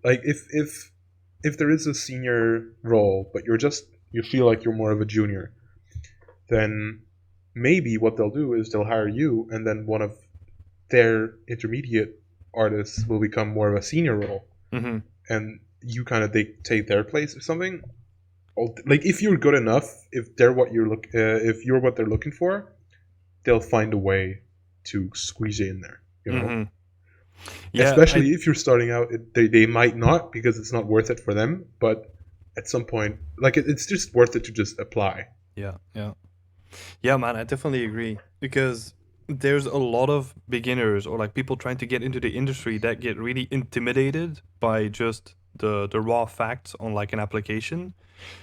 Like if there is a senior role, but you feel like you're more of a junior, then maybe what they'll do is they'll hire you, and then one of their intermediate artists will become more of a senior role, Hmm. and you kind of they take their place or something. Like if you're good enough, if they're what if you're what they're looking for, they'll find a way to squeeze you in there. You know, Hmm. Yeah, especially if you're starting out, they might not because it's not worth it for them. But at some point, like it's just worth it to just apply. yeah, yeah. Yeah, man, I definitely agree, because there's a lot of beginners or like people trying to get into the industry that get really intimidated by just the raw facts on like an application,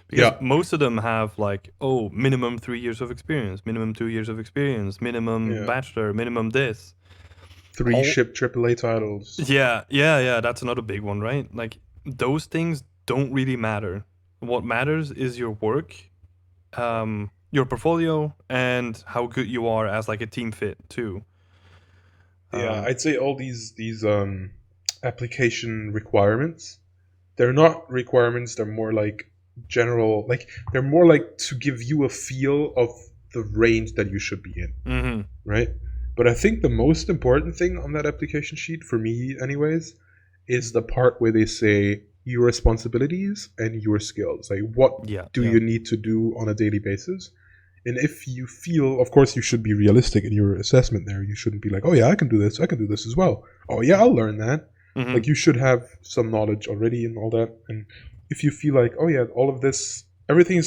because Yeah, most of them have like, oh, minimum 3 years of experience, minimum 2 years of experience, minimum yeah. bachelor, minimum this. Three All ship AAA titles. Yeah, yeah, yeah, that's another big one, right? Like those things don't really matter. What matters is your work, your portfolio, and how good you are as like a team fit too. Yeah, Um, I'd say all these application requirements. They're not requirements. They're more like general. Like they're more like to give you a feel of the range that you should be in, hmm. right? But I think the most important thing on that application sheet, for me, anyways, is the part where they say your responsibilities and your skills. Like, what Yeah, do yeah. you need to do on a daily basis? And if you feel, of course, you should be realistic in your assessment there. You shouldn't be like, oh yeah, I can do this as well. Oh yeah, I'll learn that. Mm-hmm. Like, you should have some knowledge already and all that. And if you feel like, oh yeah, all of this, everything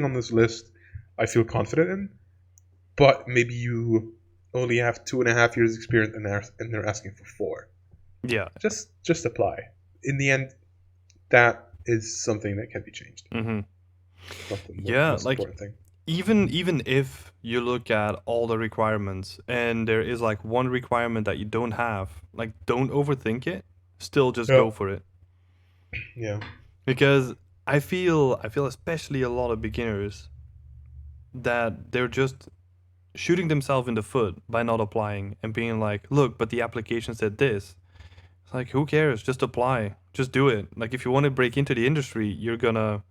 on this list, I feel confident in, but maybe you only have 2.5 years experience and they're asking for 4. Yeah. Just apply. In the end, that is something that can be changed. Mm-hmm. Not the Yeah, most like important thing. even if you look at all the requirements and there is like one requirement that you don't have, like don't overthink it. Still just Yeah. go for it. Yeah. Because I feel especially a lot of beginners that they're just shooting themselves in the foot by not applying and being like, look, but the application said this. It's like, who cares? Just apply. Just do it. Like if you want to break into the industry, you're gonna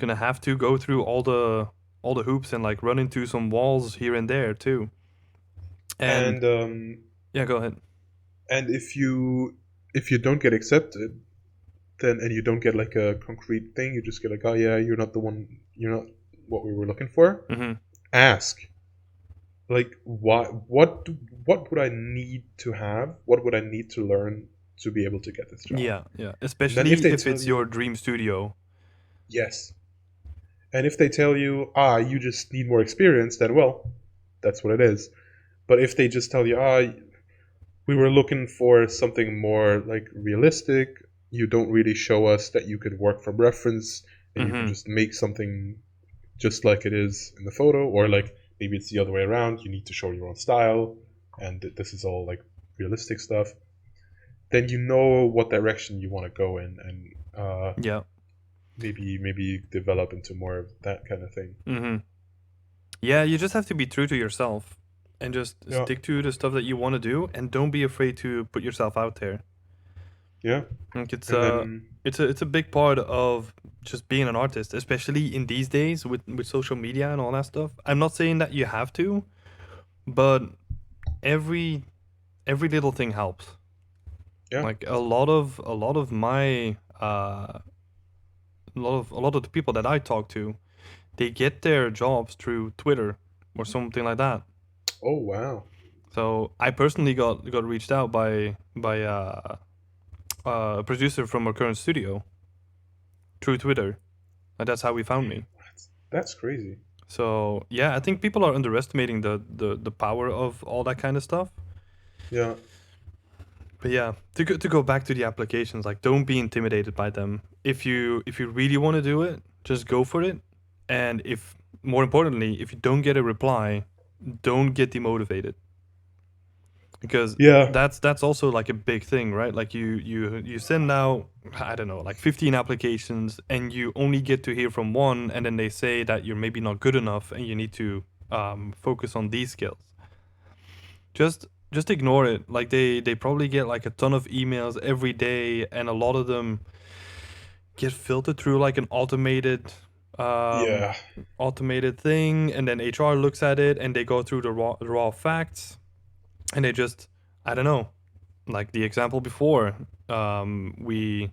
have to go through all the hoops and like run into some walls here and there too. And And yeah, go ahead. and if you don't get accepted, then and you don't get like a concrete thing, you just get like, oh yeah, you're not what we were looking for. Mm-hmm. Ask, like, what would I need to have? What would I need to learn to be able to get this job? Yeah, yeah. And then Especially if they if tell it's you your dream studio. yes, and if they tell you, you just need more experience, then well, that's what it is. But if they just tell you, we were looking for something more like realistic, you don't really show us that you could work from reference and you can Mm-hmm. just make something just like it is in the photo, or like maybe it's the other way around, you need to show your own style and this is all like realistic stuff, then you know what direction you want to go in, and Yeah. maybe develop into more of that kind of thing. Mm-hmm. Yeah, you just have to be true to yourself and just Yeah. stick to the stuff that you want to do and don't be afraid to put yourself out there. Yeah. Like it's And a then it's a big part of just being an artist, especially in these days with social media and all that stuff. I'm not saying that you have to, but every every little thing helps. yeah. Like a lot of my a lot of the people that I talk to, they get their jobs through Twitter or something like that. Oh wow. So I personally got reached out by a producer from our current studio through Twitter, and that's how we found me. That's crazy. So yeah, I think people are underestimating the power of all that kind of stuff. Yeah. But yeah, to go back to the applications, like don't be intimidated by them. If you really want to do it, just go for it. And if more importantly, if you don't get a reply, don't get demotivated. Because Yeah. that's also like a big thing, right? Like you send out, I don't know, like 15 applications and you only get to hear from one, and then they say that you're maybe not good enough and you need to focus on these skills. Just ignore it. Like they probably get like a ton of emails every day, and a lot of them get filtered through like an um Yeah. automated thing, and then HR looks at it and they go through the raw facts, and they just, I don't know, like the example before, we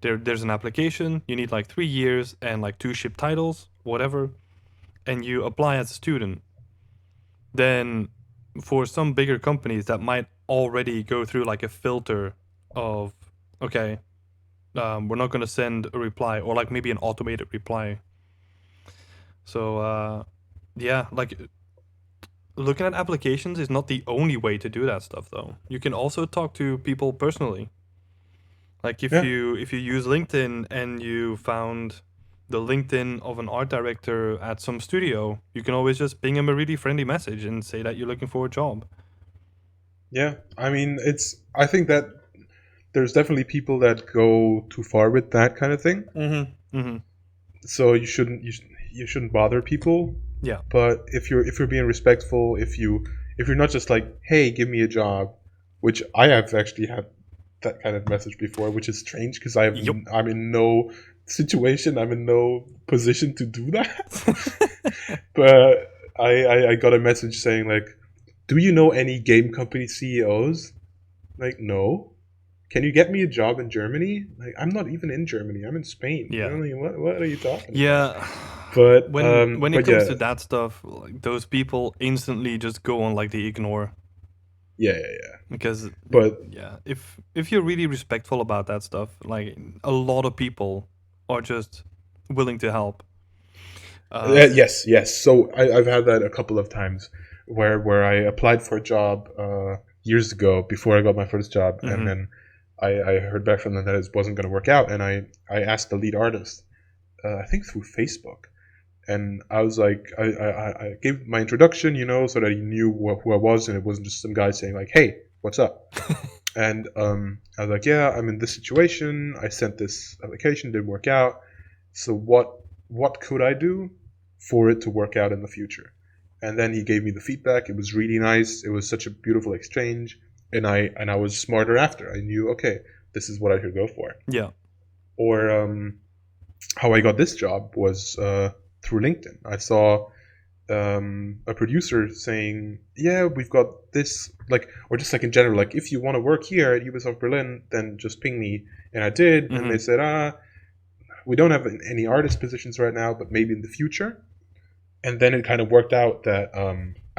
there's an application, you need like 3 years and like 2 ship titles, whatever, and you apply as a student. Then for some bigger companies that might already go through like a filter of, okay, we're not going to send a reply, or like maybe an automated reply. So yeah, like looking at applications is not the only way to do that stuff though. You can also talk to people personally. Like if Yeah. you use LinkedIn and you found the LinkedIn of an art director at some studio, you can always just ping him a really friendly message and say that you're looking for a job. Yeah. I mean, I think that there's definitely people that go too far with that kind of thing. Mm-hmm. Mm-hmm. So you shouldn't bother people. Yeah. But if you're being respectful, if you're not just like, hey, give me a job, which I have actually had that kind of message before, which is strange because Yup. I'm in no situation, I'm in no position to do that. But I got a message saying like, do you know any game company CEOs? Like, no. Can you get me a job in Germany? Like, I'm not even in Germany. I'm in Spain. Yeah. What are you talking about? Yeah. When it but comes yeah, to that stuff, like, those people instantly just go on like the ignore. yeah. Because But yeah, if you're really respectful about that stuff, like a lot of people are just willing to help. yes. So I've had that a couple of times where I applied for a job years ago before I got my first job, and Mhm. then I heard back from them that it wasn't going to work out, and I asked the lead artist, I think through Facebook, and I was like, I gave my introduction, so that he knew who I was, and it wasn't just some guy saying like, "Hey, what's up?" And I was like, "Yeah, I'm in this situation. I sent this application, didn't work out. So what could I do for it to work out in the future?" And then he gave me the feedback. It was really nice. It was such a beautiful exchange, and I was smarter after. I knew, okay, this is what I should go for. Yeah. Or how I got this job was through LinkedIn. I saw a producer saying, "Yeah, we've got this," like, or just like in general, like, if you want to work here at Ubisoft Berlin, then just ping me. And I did, and they Mhm. said, we don't have any artist positions right now, but maybe in the future. And then it kind of worked out that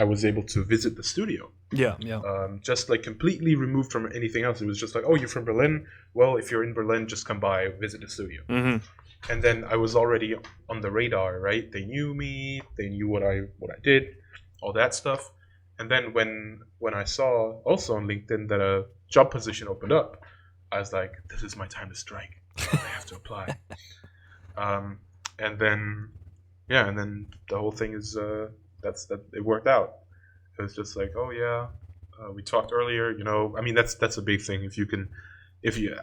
I was able to visit the studio, Yeah. Yeah. just like completely removed from anything else. It was just like, "Oh, you're from Berlin? Well, if you're in Berlin, just come by, visit the studio." Mhm. And then I was already on the radar, right? They knew me, they knew what I did, all that stuff. And then when I saw also on LinkedIn that a job position opened up, I was like, "This is my time to strike. I have to apply." Um, and then and then the whole thing is that it worked out. It was just like, "Oh yeah, we talked earlier." I mean, that's a big thing.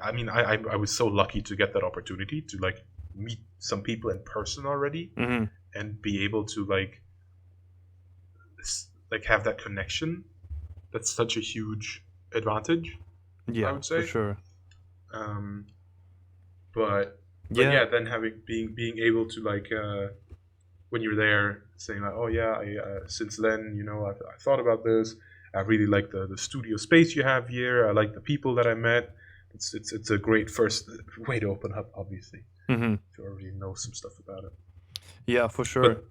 I mean, I was so lucky to get that opportunity to like meet some people in person already Mhm. and be able to like have that connection. That's such a huge advantage, I Yeah, would for say. sure. Um, but Yeah. yeah, then having being able to like when you're there saying like, "Oh yeah, since then, I thought about this. I really like the studio space you have here. I like the people that I met. It's a great first way to open up, obviously, Mhm. if you already know some stuff about it." Yeah, for sure. But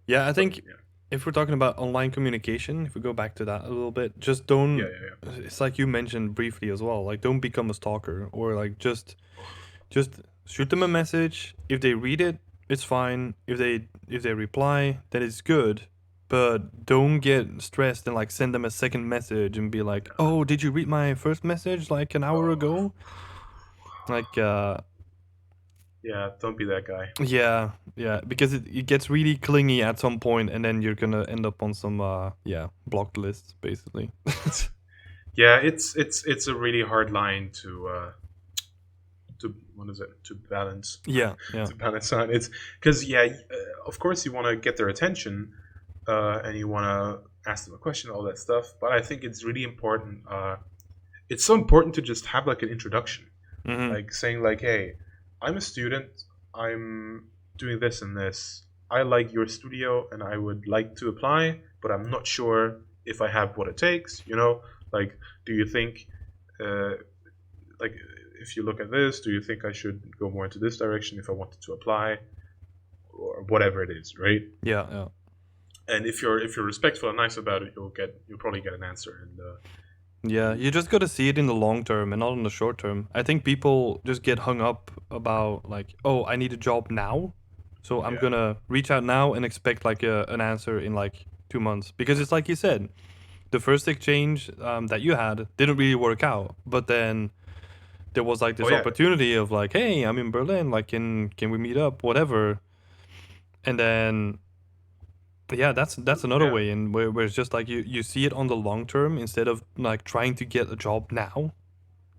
Yeah, I but think if we're talking about online communication, if we go back to that a little bit, just don't. yeah. It's like you mentioned briefly as well. Like, don't become a stalker, or like just shoot them a message. If they read it, it's fine. If they reply, then it's good. But don't get stressed and like send them a second message and be like, "Oh, did you read my first message like an hour Oh, ago?" Like, yeah. Don't be that guy. yeah, yeah, because it gets really clingy at some point, and then you're gonna end up on some blocked lists basically. Yeah, it's a really hard line to what is it to balance Yeah, yeah, to balance on. It's because of course you want to get their attention and you want to ask them a question, all that stuff. But I think it's really important. It's so important to just have like an introduction, hmm, like saying like, "Hey, I'm a student. I'm doing this and this. I like your studio, and I would like to apply, but I'm not sure if I have what it takes. Like, do you think, uh, like, if you look at this, do you think I should go more into this direction if I wanted to apply, or whatever it is, right?" yeah, yeah. And if you're respectful and nice about it, you'll probably get an answer. Yeah, you just gotta see it in the long term and not in the short term. I think people just get hung up about like, oh, I need a job now, so I'm Yeah, gonna reach out now and expect like an answer in like 2 months. Because it's like you said, the first exchange that you had didn't really work out, but then there was like oh this yeah, opportunity of like, hey, I'm in Berlin, like, can we meet up, whatever, and then yeah, that's another yeah, way in where it's just like you see it on the long term instead of like trying to get a job now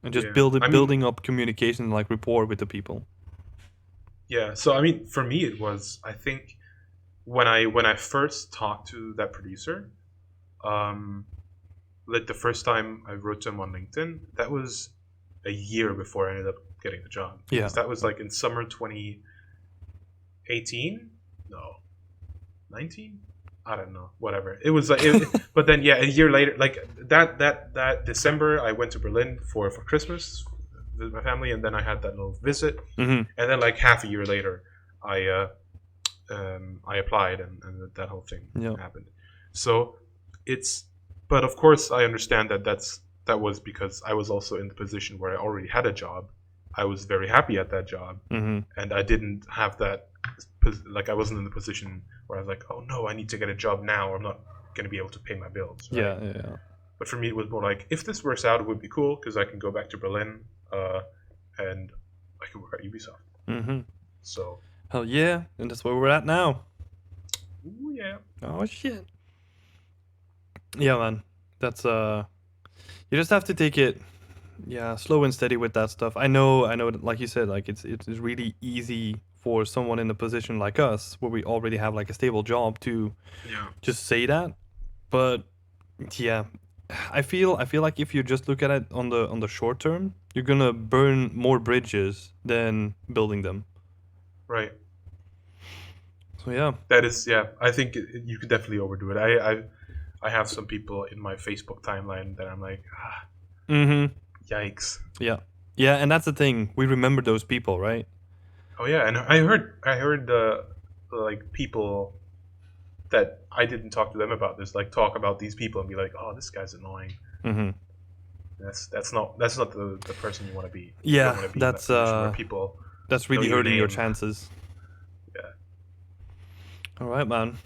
and just yeah. I mean, building up communication like rapport with the people. yeah. So I mean, for me, it was, I think, when I first talked to that producer, um, like the first time I wrote to him on LinkedIn, that was a year before I ended up getting the job, Yeah, because that was like in summer 2018. No, 19. I don't know, whatever it was like. But then, yeah, a year later, like that December, I went to Berlin for Christmas with my family, and then I had that little visit, hmm, and then like half a year later, I I applied, and that whole thing Yeah. happened. So but of course I understand that was because I was also in the position where I already had a job. I was very happy at that job, Mm-hmm. and I didn't have that, like I wasn't in the position where I was like, oh no, I need to get a job now, or I'm not going to be able to pay my bills. Right? Yeah. But for me, it was more like, if this works out, it would be cool because I can go back to Berlin, and I can work at Ubisoft. Mm-hmm. So, Hell yeah, and that's where we're at now. ooh, yeah. Oh shit. Yeah, man. That's you just have to take it, yeah, slow and steady with that stuff. I know that, like you said, like it's really easy for someone in a position like us where we already have like a stable job to Yeah. just say that. But yeah, I feel like if you just look at it on the short term, you're gonna burn more bridges than building them. Right. So yeah. That is, yeah. I think you could definitely overdo it. I have some people in my Facebook timeline that I'm like, Mm-hmm. yikes. Yeah. Yeah, and that's the thing. We remember those people, right? Oh yeah, and I heard like people that I didn't talk to them about this, like talk about these people and be like, oh, this guy's annoying. Mm-hmm. That's not the person you want to be. You Yeah, don't want to be in that position where people that's know really hurting your name. chances. Yeah. All right, man.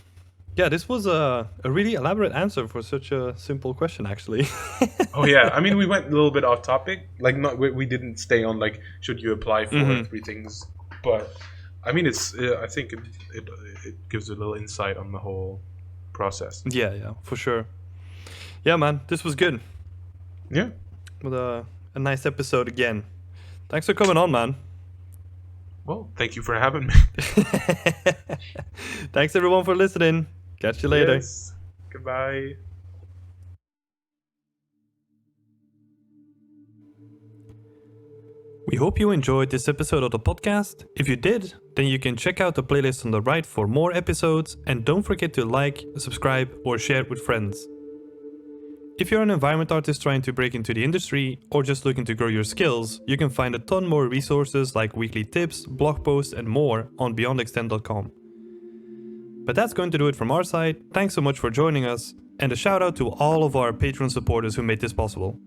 Yeah, this was a really elaborate answer for such a simple question, actually. Oh yeah, I mean we went a little bit off topic. Like not we didn't stay on like should you apply for Mhm. 3 things, but I mean it's I think it gives a little insight on the whole process. Yeah, for sure. Yeah, man, this was good. Yeah. With a nice episode again. Thanks for coming on, man. Well, thank you for having me. Thanks everyone for listening. Catch you later. Yes. Goodbye. We hope you enjoyed this episode of the podcast. If you did, then you can check out the playlist on the right for more episodes, and don't forget to like, subscribe, or share it with friends. If you're an environment artist trying to break into the industry, or just looking to grow your skills, you can find a ton more resources like weekly tips, blog posts, and more on beyondextend.com. But that's going to do it from our side. Thanks so much for joining us, and a shout out to all of our Patreon supporters who made this possible.